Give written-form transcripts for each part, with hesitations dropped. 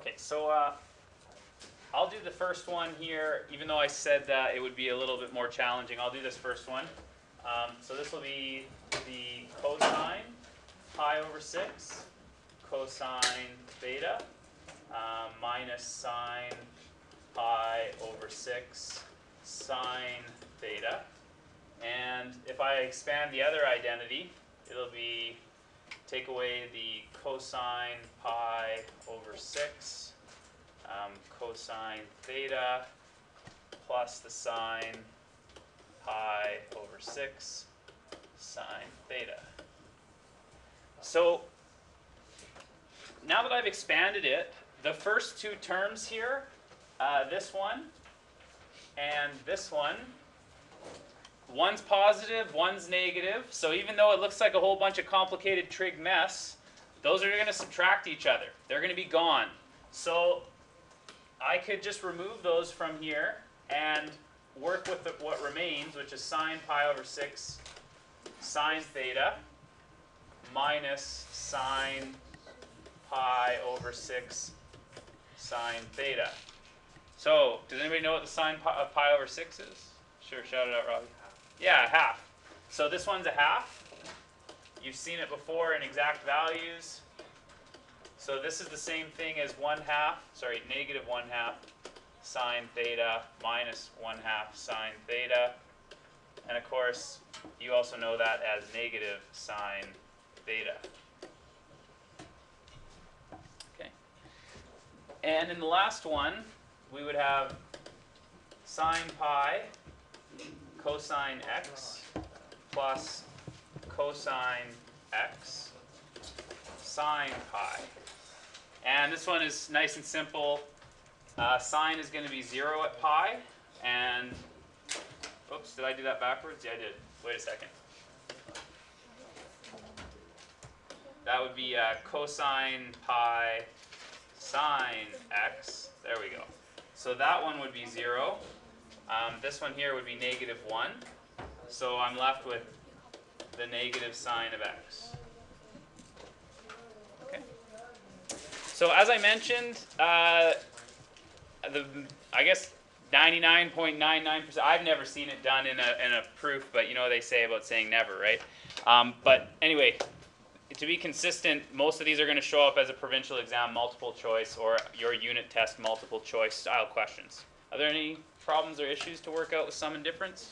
Okay, so I'll do the first one here, even though I said that it would be a little bit more challenging. I'll do this first one. So this will be the cosine pi over 6 cosine theta minus sine pi over 6 sine theta. And if I expand the other identity, it'll be take away the cosine pi over 6 cosine theta plus the sine pi over 6 sine theta. So now that I've expanded it, the first two terms here, this one and this one, one's positive, one's negative. So even though it looks like a whole bunch of complicated trig mess, those are going to subtract each other. They're going to be gone. So I could just remove those from here and work with what remains, which is sine pi over 6 sine theta minus sine pi over 6 sine theta. So, does anybody know what the sine of pi over 6 is? Sure, shout it out, Robbie. Yeah, half. So this one's a half. You've seen it before in exact values. So this is the same thing as negative 1/2 sine theta minus 1/2 sine theta. And of course, you also know that as negative sine theta. Okay. And in the last one, we would have sine pi cosine x plus cosine x sine pi. And this one is nice and simple. Sine is going to be 0 at pi, and oops, did I do that backwards? Yeah, I did. Wait a second. That would be cosine pi sine x. There we go. So that one would be 0. This one here would be negative 1. So I'm left with the negative sine of x. Okay. So as I mentioned, I guess 99.99%. I've never seen it done in a proof, but you know what they say about saying never, right? But anyway, to be consistent, most of these are going to show up as a provincial exam multiple choice or your unit test multiple choice style questions. Are there any problems or issues to work out with sum and difference?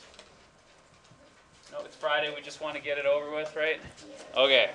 No, it's Friday. We just want to get it over with, right? Okay.